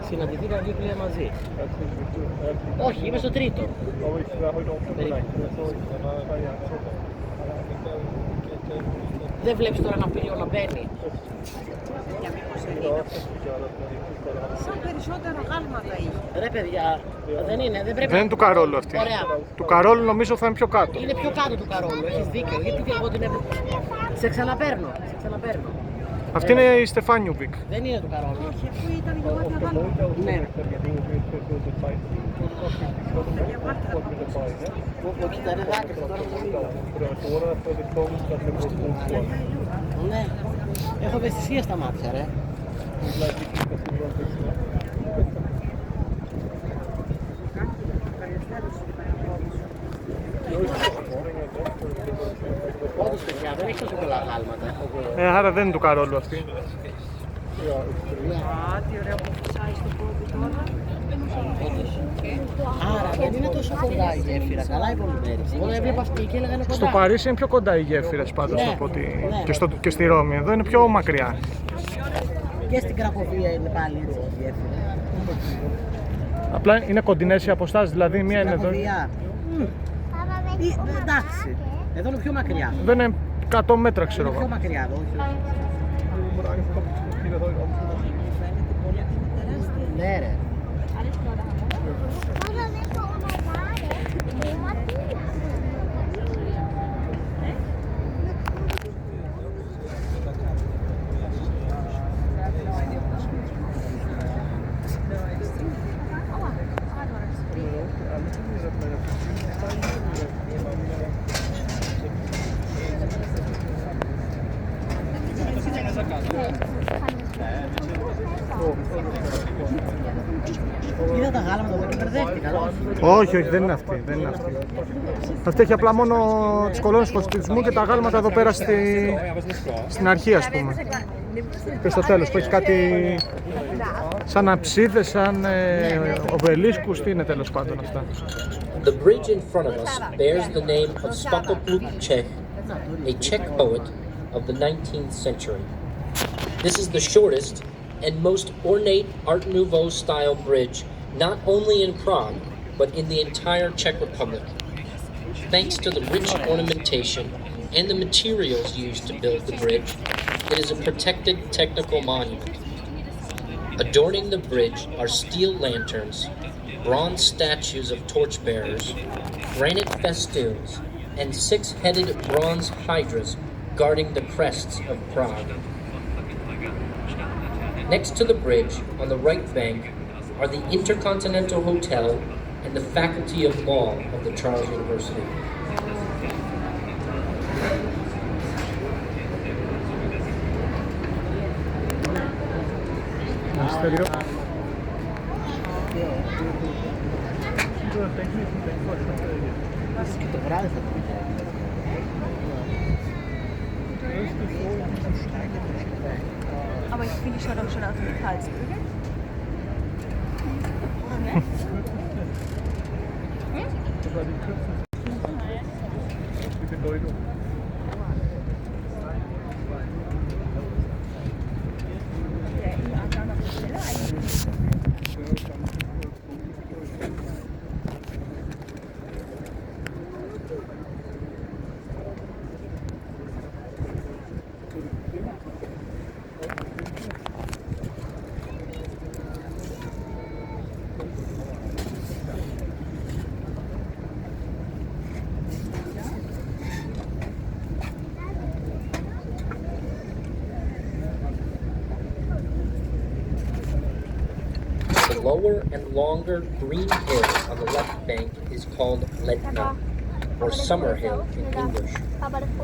συναντηθήκαμε 2 πλοία μαζί. Όχι, είμαι στο τρίτο. Δεν βλέπεις τώρα ένα πλοίο να μπαίνει. Σαν περισσότερα γάλματα είχε. Ρε παιδιά, δεν είναι, δεν πρέπει. Δεν είναι του Καρόλου αυτή. Ωραία. Του Καρόλου νομίζω θα είναι πιο κάτω. Είναι πιο κάτω του Καρόλου, έχεις δίκιο. Γιατί εγώ την έβλεπα. Σε ξαναπαίρνω. Αυτή είναι η Στεφάνιουβικ. Δεν είναι του Καρόλου. Όχι, αφού ήταν γεμάτα γάλματα. Ναι. Κοίτα, είναι δάκρυα τώρα. Ναι. Έχω ευαισθησία στα μάτια, ρε. Όντως, παιδιά, δεν έχει τόσο πολλά γάλματα. Άρα δεν είναι του Καρόλου αυτή. Α, τι ωραία που φυσάει στο πόδι τώρα. Άρα δεν είναι τόσο κοντά η γέφυρα. Καλά υπολογιστή. Εγώ έβλεπα αυτή και έλεγα είναι κοντά. Στο Παρίσι είναι πιο κοντά οι γέφυρες πάντως Ναι, από ότι... ναι. και στη Ρώμη. Εδώ είναι πιο μακριά. Και στην Κρακοβία είναι πάλι έτσι η γέφυρα. Απλά είναι κοντινές οι αποστάσεις, δηλαδή μία είναι εδώ. Κρακοβία. Εντάξει. Εδώ είναι πιο μακριά. Δεν είναι 100 μέτρα ξέρω Είναι πιο εγώ. μακριά εδώ. Ναι, ρε. Είδα τα γάλματα εδώ και μπερδεύτηκα. Όχι, δεν είναι αυτή. Αυτή έχει απλά μόνο τις κολόνες φωτισμού και τα γάλματα εδώ πέρα στην αρχή, ας πούμε. Και στο τέλος που έχει κάτι σαν αψίδες, σαν οβελίσκους, τι είναι τέλος πάντων αυτά. The bridge in front of us bears the name of Svatopluk Čech, a Czech poet of the 19th century. This is the shortest and most ornate Art Nouveau style bridge not only in Prague, but in the entire Czech Republic. Thanks to the rich ornamentation and the materials used to build the bridge, it is a protected technical monument. Adorning the bridge are steel lanterns, bronze statues of torchbearers, granite festoons, and 6-headed bronze hydras guarding the crests of Prague. Next to the bridge, on the right bank, are the Intercontinental Hotel and the Faculty of Law of the Charles University. Και το βράδυ θα το πει. Aber ich finde schon auf die Karlsbrücke. The lower and longer green hill on the left bank is called Letna, or Summer Hill in English.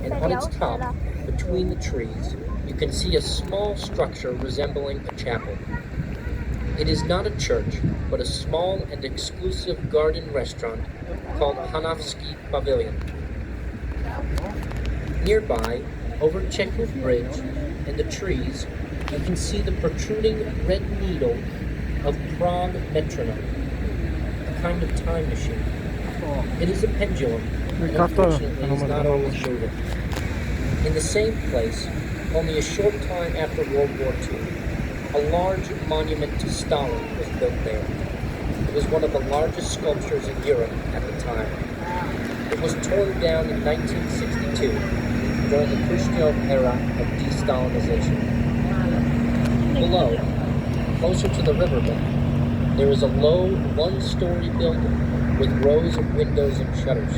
And on its top, between the trees, you can see a small structure resembling a chapel. It is not a church, but a small and exclusive garden restaurant called Hanafsky Pavilion. Nearby, over Chekhov Bridge and the trees, you can see the protruding red needle of Prague metronome, a kind of time machine. It is a pendulum, and unfortunately is not always moving. In the same place, only a short time after World War II, a large monument to Stalin was built there. It was one of the largest sculptures in Europe at the time. It was torn down in 1962 during the Khrushchev era of de-Stalinization. Below, closer to the riverbed, there is a low one-story building with rows of windows and shutters.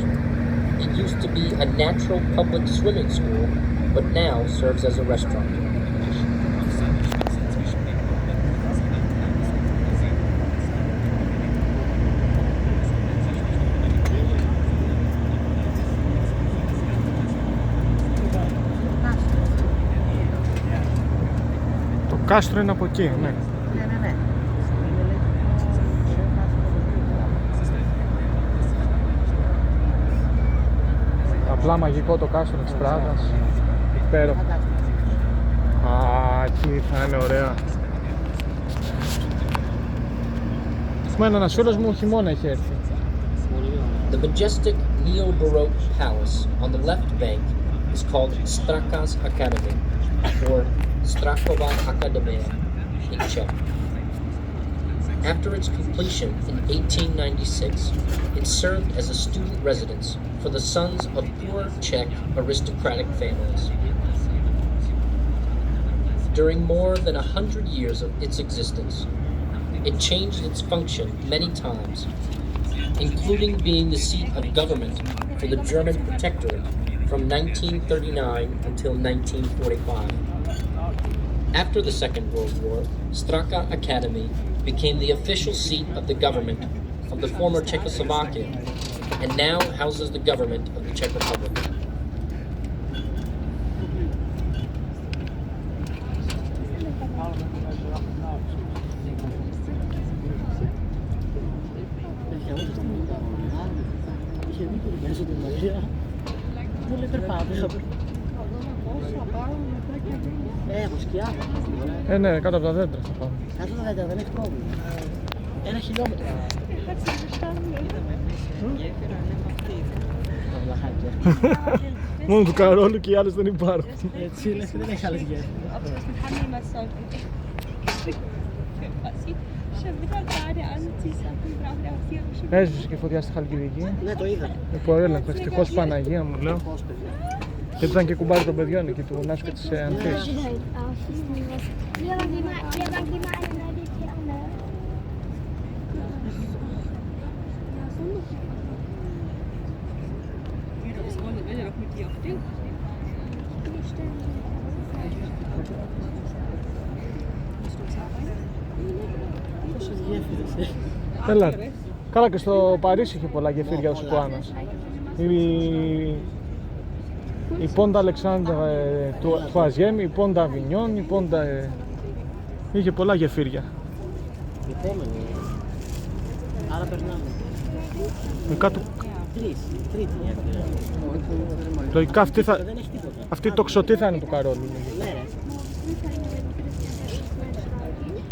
It used to be a natural public swimming school, but now serves as a restaurant. Το κάστρο είναι από εκεί, ναι. Ναι. Απλά μαγικό το κάστρο της Πράγας. Υπέροχο. Α, εκεί θα είναι ωραία. Ένας φίλος μου χειμώνα έχει έρθει. The majestic neo-baroque palace on the left bank is called Straka's Academy, or Strakova Akademia in Czech. After its completion in 1896, it served as a student residence for the sons of poor Czech aristocratic families. During more than 100 years of its existence, it changed its function many times, including being the seat of government for the German Protectorate from 1939 until 1945. After the Second World War, Straka Academy became the official seat of the government of the former Czechoslovakia and now houses the government of the Czech Republic. Έχω σκιά. Ναι, κάτω από τα δέντρα θα πάμε. Κάτω από τα δέντρα, δεν έχει πρόβλημα. 1 χιλιόμετρο. Μόνο του Καρόλου και οι άλλες δεν υπάρχουν. Έτσι λες και δεν έχει άλλες γέφυρες. Έζησε και φωτιά στη Χαλκιδική. Ναι, το είδα. Υπό έλεγχο, ευτυχώς Παναγία μου λέω. Και ήταν και κουμπάρι των παιδιών εκεί του Νάσου και της Ανθής. Πόσες γέφυρες. Έλα. Καλά, και στο Παρίσι είχε πολλά γεφύρια ο Σουκουάνας. Η Πόντα Αλεξάνδρα του Αζιέμι, η Πόντα Αβινιόν, η Πόντα... είχε πολλά γεφύρια. Επόμενη. Άρα περνάμε. Κάτω... Τρίτη. Λογικά αυτή θα... Δεν έχει τίποτα. αυτή το ξωτή θα είναι του Καρόλου. Ναι, ρε.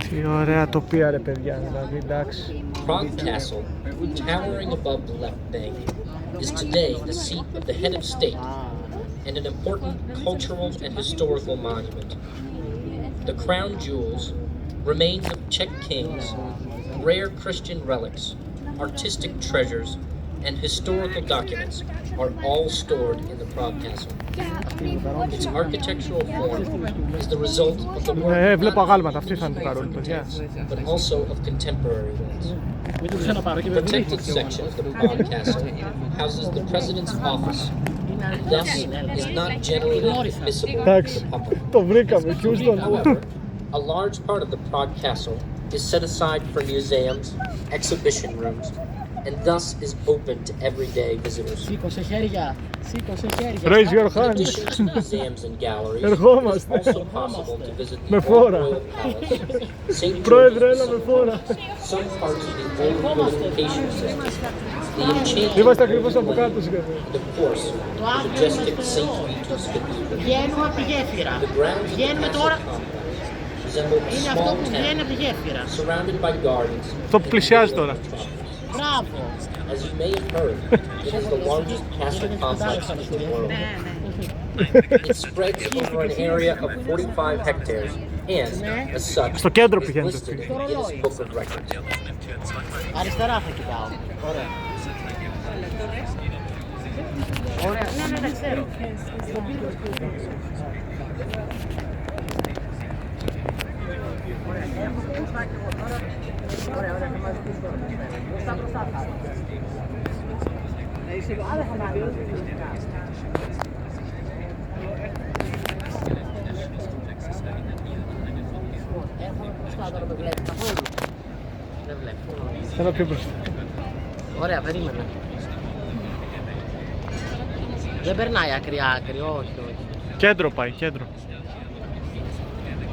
Τι ωραία τοπία ρε παιδιά, δηλαδή, εντάξει. Prague Castle, towering above the left bank, is today the seat of the head of state and an important cultural and historical monument. The crown jewels, remains of Czech kings, rare Christian relics, artistic treasures, and historical documents are all stored in the Prague Castle. Its architectural form is the result of the work Βλέπω αγάλματα, αυτή θα είναι του Καρόλου, παιδιά. but also of contemporary ones. The protected section of the Prague Castle houses the president's office, thus is not generally admissible to Εντάξει, the public. το βρήκαμε, Houston. However, a large part of the Prague Castle is set aside for museums, exhibition rooms, and thus is open to everyday visitors. Σήκωσε χέρια. Raise your In hand. addition to museums and galleries, Ερχόμαστε. it's also possible to visit the Με Old φόρα. Royal Palace, St. Πρόεδρε, έλα George's με φόρα. some parts of the old fortification system, the enchanted Είμαστε ακριβώς από κάτω σχεδόν. and of course, the majestic St. Vitus Cathedral. Βγαίνουμε από τη γέφυρα. The grounds of the Βγαίνουμε castle τώρα. complex resemble a Είναι αυτό small που βγαίνει από τη town γέφυρα. surrounded by gardens. Αυτό που πλησιάζει τώρα. Μπράβο. As you may have heard, it is the largest castle complex in the world. It spreads over an area of 45 hectares and, as such, Στο κέντρο is πηγαίνετε. listed in Guinness Book of Records. Αριστερά θα κοιτάω. Ωραία. Ωραία, ναι, ξέρω. Ωραία, θα μας πεις τώρα. Μπροστά. Άρα θα μας πεις. Έρχομαι μπροστά τώρα, με βλέπεις καθόλου. Δεν βλέπω. Θέλω πιο μπροστά. Ωραία, περίμενε. Δεν περνάει άκρη, όχι. Κέντρο πάει, κέντρο.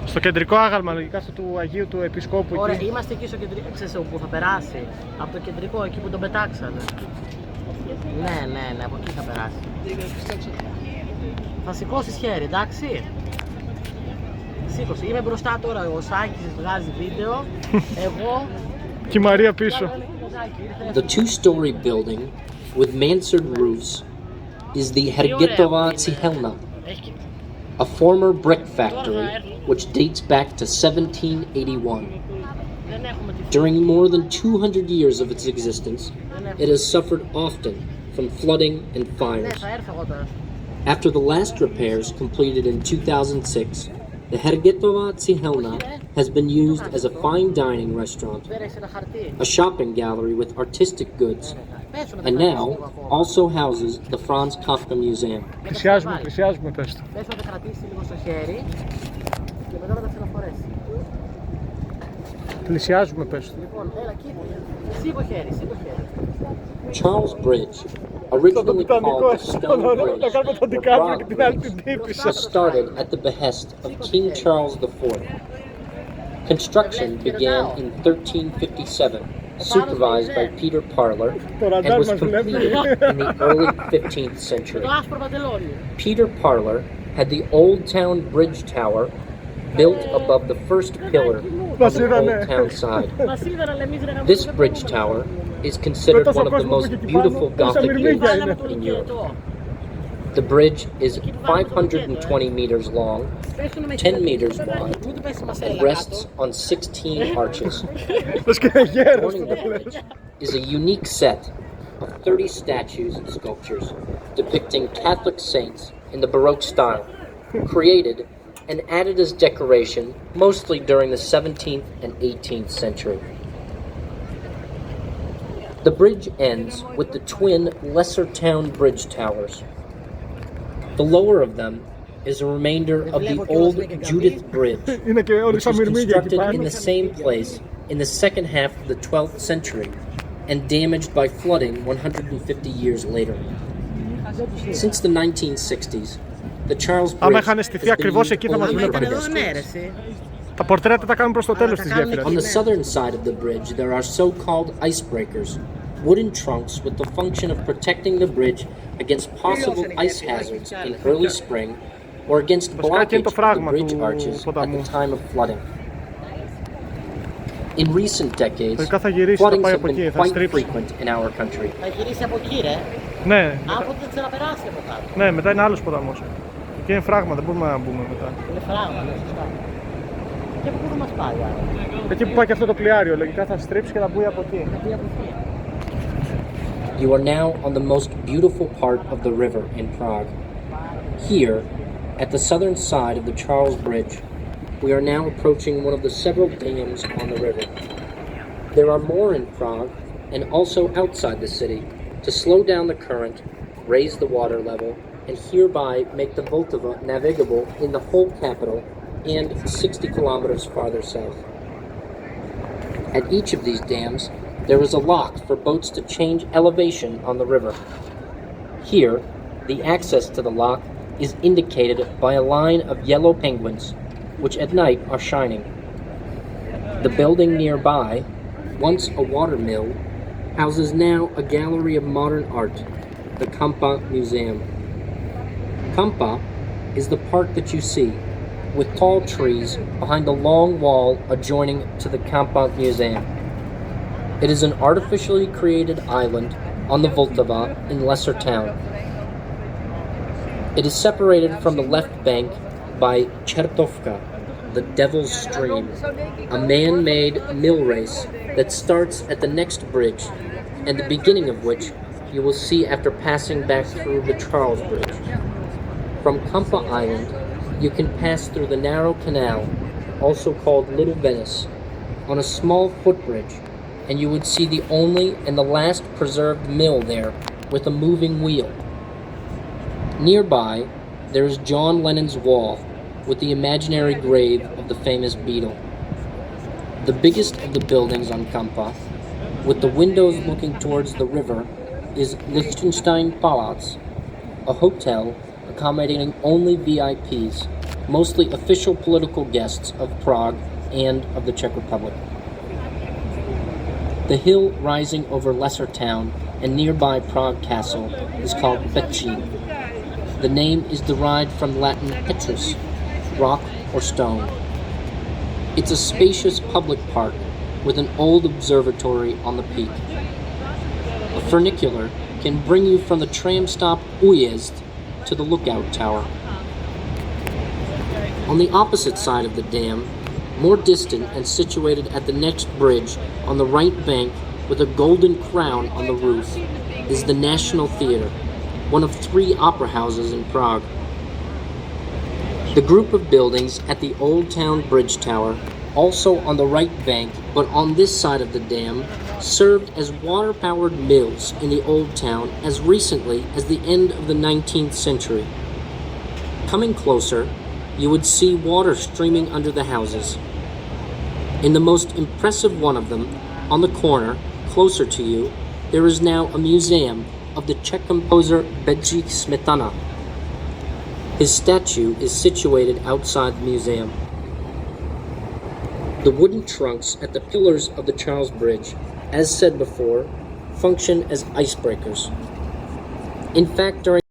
Στο κεντρικό άγαλμα, λογικά αυτό του Αγίου του Επισκόπου. Ωραία, εκεί. είμαστε εκεί στο κεντρικό. Ξέρεις όπου θα περάσει. Από το κεντρικό, εκεί που τον πετάξανε. Ναι, από εκεί θα περάσει. Θα σηκώσεις χέρι, εντάξει. Σήκωσε. Είμαι μπροστά τώρα. Ο Σάκης βγάζει βίντεο. Εγώ. Και η Μαρία πίσω. The two-story building with mansard roofs is the Hergetova Tsihelna, a former brick factory which dates back to 1781. During more than 200 years of its existence, it has suffered often from flooding and fires. After the last repairs completed in 2006, the Hergetova Tsihelna has been used as a fine dining restaurant, a shopping gallery with artistic goods, and now also houses the Franz Kafka Museum. Πλησιάζουμε, πες το. Πες να τα κρατήσει λίγο στο χέρι και μετά να τα ξαναφορέσει. Πλησιάζουμε, πες το. Λοιπόν, έλα, κοίτα. Σήκω χέρι. Charles Bridge, originally called the Stone Bridge, or Prague Bridge, started at the behest of King Charles IV. Construction began in 1357, supervised by Peter Parler, and was completed in the early 15th century. Peter Parler had the Old Town Bridge Tower built above the first pillar on the Old Town side. This bridge tower is considered one of the most beautiful Gothic buildings in Europe. The bridge is 520 meters long, 10 meters wide, and rests on 16 arches. Adorning the bridge is a unique set of 30 statues and sculptures depicting Catholic saints in the Baroque style, created and added as decoration mostly during the 17th and 18th century. The bridge ends with the twin lesser town bridge towers. The lower of them is a remainder of the old Judith Bridge, which was constructed in the same place in the second half of the 12th century and damaged by flooding 150 years later. Since the 1960s, the Charles Bridge has been used only for pedestrians. Τα πορτρέτα τα κάνουν προς το τέλος της γέφυρας. On the southern side of the bridge, there are so-called icebreakers, wooden trunks with the function of protecting the bridge against possible ice hazards in early spring or against blockage of the bridge arches at the time of flooding. In recent decades, floodings have been quite frequent in our country. Θα γυρίσει από εκεί, ρε. Ναι, Από δεν ξαναπεράσει από κάτω. ναι, μετά είναι άλλος ποταμός. Εκεί είναι φράγμα, δεν μπορούμε να μπούμε μετά. Είναι φράγμα, ναι, σωστά. Και από πού θα μας πάει, άρα. Εκεί που πάει και αυτό το πλοιάριο, λογικά θα στρίψει και θα μπει από εκεί. You are now on the most beautiful part of the river in Prague. Here, at the southern side of the Charles Bridge, we are now approaching one of the several dams on the river. There are more in Prague and also outside the city to slow down the current, raise the water level, and hereby make the Vltava navigable in the whole capital and 60 kilometers farther south. At each of these dams, there is a lock for boats to change elevation on the river. Here, the access to the lock is indicated by a line of yellow penguins, which at night are shining. The building nearby, once a water mill, houses now a gallery of modern art, the Kampa Museum. Kampa is the park that you see, with tall trees behind the long wall adjoining to the Kampa Museum. It is an artificially created island on the Vltava in Lesser Town. It is separated from the left bank by Chertovka, the Devil's Stream, a man-made mill race that starts at the next bridge, and the beginning of which you will see after passing back through the Charles Bridge. From Kampa Island, you can pass through the narrow canal, also called Little Venice, on a small footbridge, and you would see the only and the last preserved mill there with a moving wheel. Nearby, there is John Lennon's wall with the imaginary grave of the famous Beatle. The biggest of the buildings on Kampa, with the windows looking towards the river, is Liechtenstein Palace, a hotel accommodating only VIPs, mostly official political guests of Prague and of the Czech Republic. The hill rising over Lesser Town and nearby Prague Castle is called Petřín. The name is derived from Latin petrus, rock or stone. It's a spacious public park with an old observatory on the peak. A funicular can bring you from the tram stop Uyezd to the lookout tower. On the opposite side of the dam, more distant and situated at the next bridge on the right bank with a golden crown on the roof, is the National Theatre, one of 3 opera houses in Prague. The group of buildings at the Old Town Bridge Tower, also on the right bank but on this side of the dam, served as water-powered mills in the Old Town as recently as the end of the 19th century. Coming closer, you would see water streaming under the houses. In the most impressive one of them, on the corner, closer to you, there is now a museum of the Czech composer Bedřich Smetana. His statue is situated outside the museum. The wooden trunks at the pillars of the Charles Bridge, as said before, function as icebreakers. In fact, during